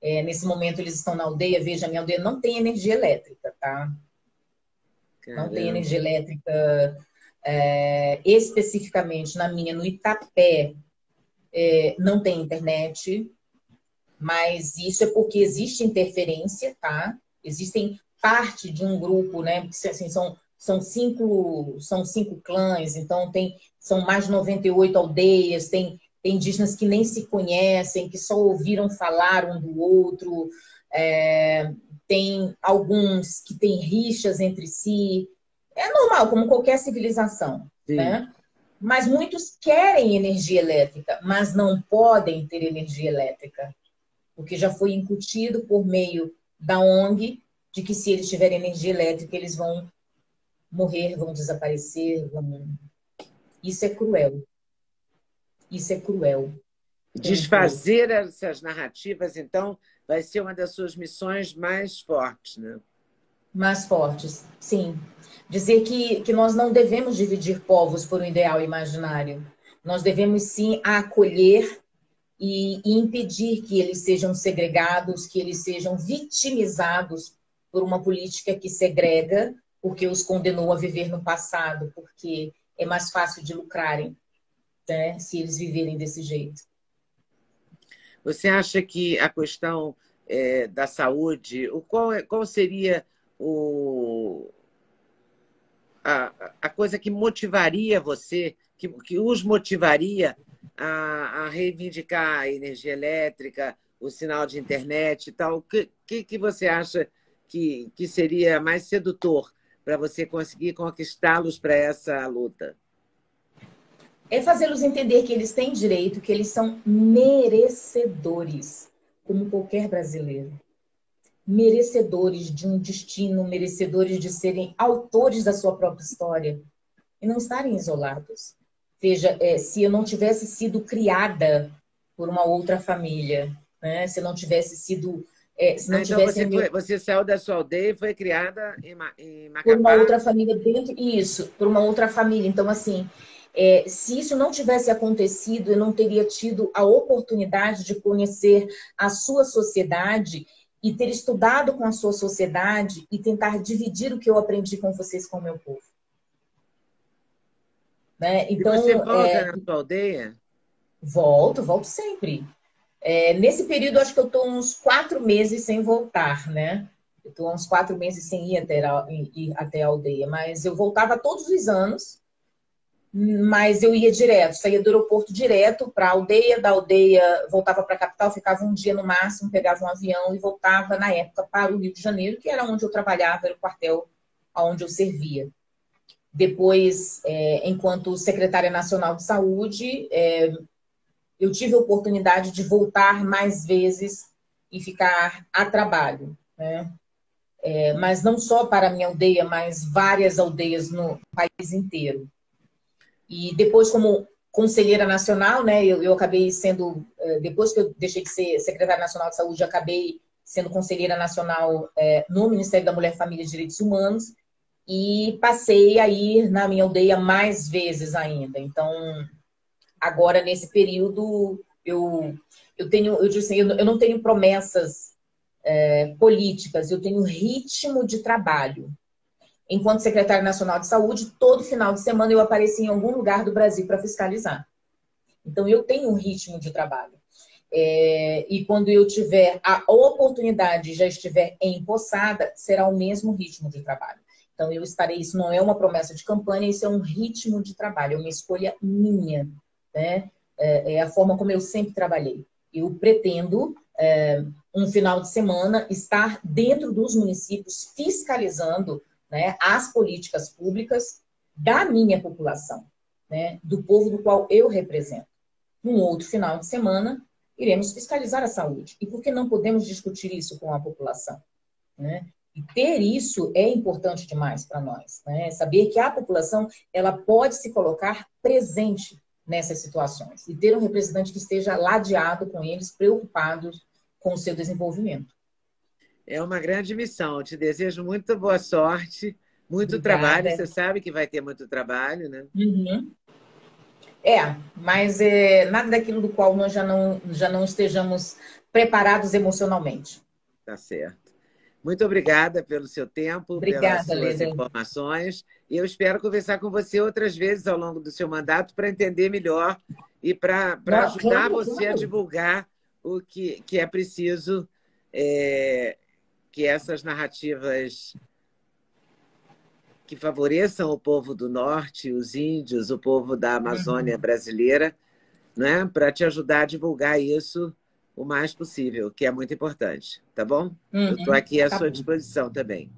Nesse momento eles estão na aldeia. Veja, a minha aldeia não tem energia elétrica, tá? Não tem Caramba. energia elétrica. Especificamente na minha, no Itapé, não tem internet. Mas isso é porque existe interferência, tá? Existem parte de um grupo, né? Assim, são 5 clãs, então são mais de 98 aldeias, tem indígenas que nem se conhecem, que só ouviram falar um do outro, tem alguns que têm rixas entre si. É normal, como qualquer civilização, Sim. né? Mas muitos querem energia elétrica, mas não podem ter energia elétrica, porque já foi incutido por meio da ONG de que se eles tiverem energia elétrica, eles vão morrer, vão desaparecer. Isso é cruel. Isso é cruel com o povo. Desfazer essas narrativas, então, vai ser uma das suas missões mais fortes, né? Mais fortes, sim. Dizer que nós não devemos dividir povos por um ideal imaginário. Nós devemos, sim, acolher e impedir que eles sejam segregados, que eles sejam vitimizados por uma política que segrega, porque os condenou a viver no passado, porque é mais fácil de lucrarem, né, se eles viverem desse jeito. Você acha que a questão da saúde, qual seria a coisa que motivaria você, que os motivaria a reivindicar a energia elétrica, o sinal de internet e tal? O que você acha que seria mais sedutor para você conseguir conquistá-los para essa luta? É fazê-los entender que eles têm direito, que eles são merecedores, como qualquer brasileiro. Merecedores de um destino, merecedores de serem autores da sua própria história e não estarem isolados. Veja, se eu não tivesse sido criada por uma outra família, né? Se eu não tivesse sido... se não então tivesse você saiu da sua aldeia e foi criada em por uma Macapá? outra família dentro... Isso, por uma outra família. Então, assim, se isso não tivesse acontecido, eu não teria tido a oportunidade de conhecer a sua sociedade e ter estudado com a sua sociedade e tentar dividir o que eu aprendi com vocês, com o meu povo. Né? E você Então, volta na sua aldeia? volto sempre. Nesse período, acho que eu estou uns 4 meses sem voltar, né? Eu estou uns 4 meses sem ir até a aldeia, mas eu voltava todos os anos, mas eu ia direto, saía do aeroporto direto para a aldeia, da aldeia voltava para a capital, ficava um dia no máximo, pegava um avião e voltava, na época, para o Rio de Janeiro, que era onde eu trabalhava, era o quartel onde eu servia. Depois, enquanto secretária nacional de saúde, eu tive a oportunidade de voltar mais vezes e ficar a trabalho, né? Mas não só para a minha aldeia, mas várias aldeias no país inteiro. E depois, como conselheira nacional, né, eu acabei sendo, depois que eu deixei de ser secretária nacional de saúde, acabei sendo conselheira nacional no Ministério da Mulher, Família e Direitos Humanos, e passei a ir na minha aldeia mais vezes ainda. Então, agora, nesse período, eu digo assim, eu não tenho promessas políticas, eu tenho ritmo de trabalho. Enquanto secretária nacional de saúde, todo final de semana eu apareci em algum lugar do Brasil para fiscalizar. Então, eu tenho um ritmo de trabalho. E quando eu tiver a oportunidade, já estiver empossada, será o mesmo ritmo de trabalho. Então, eu estarei, isso não é uma promessa de campanha, isso é um ritmo de trabalho, é uma escolha minha, né? É a forma como eu sempre trabalhei. Eu pretendo, um final de semana, estar dentro dos municípios fiscalizando, né, as políticas públicas da minha população, né, do povo do qual eu represento. Num outro final de semana, iremos fiscalizar a saúde. E por que não podemos discutir isso com a população? Né? E ter isso é importante demais para nós. Né? Saber que a população ela pode se colocar presente nessas situações e ter um representante que esteja ladeado com eles, preocupado com o seu desenvolvimento. É uma grande missão. Eu te desejo muita boa sorte, muito Obrigada. trabalho. Você sabe que vai ter muito trabalho, né? Uhum. Mas nada daquilo do qual nós já não estejamos preparados emocionalmente. Tá certo. Muito obrigada pelo seu tempo, pelas Obrigada, suas Leda. informações. E eu espero conversar com você outras vezes ao longo do seu mandato para entender melhor e para ajudar você a divulgar o que é preciso, que essas narrativas que favoreçam o povo do Norte, os índios, o povo da Amazônia brasileira, né, para te ajudar a divulgar isso o mais possível, que é muito importante, tá bom? Eu estou aqui à sua disposição também.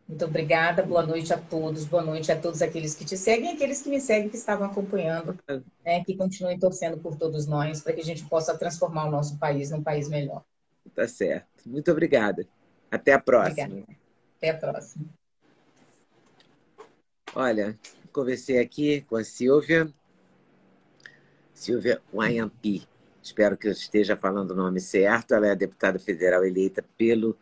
Muito obrigada, boa noite a todos, boa noite a todos aqueles que te seguem e aqueles que me seguem, que estavam acompanhando, né, que continuem torcendo por todos nós, para que a gente possa transformar o nosso país num país melhor. Tá certo. Muito obrigada. Até a próxima. Obrigada. Até a próxima. Olha, conversei aqui com a Silvia Wayampi. Espero que eu esteja falando o nome certo. Ela é a deputada federal eleita pelo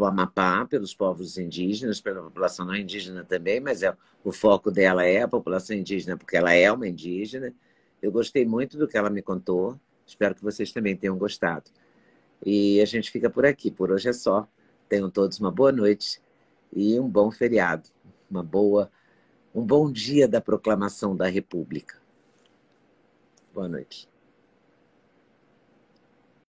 Amapá, pelos povos indígenas, pela população não indígena também, mas o foco dela é a população indígena, porque ela é uma indígena. Eu gostei muito do que ela me contou. Espero que vocês também tenham gostado. E a gente fica por aqui. Por hoje é só. Tenham todos uma boa noite e um bom feriado, um bom dia da proclamação da República. Boa noite.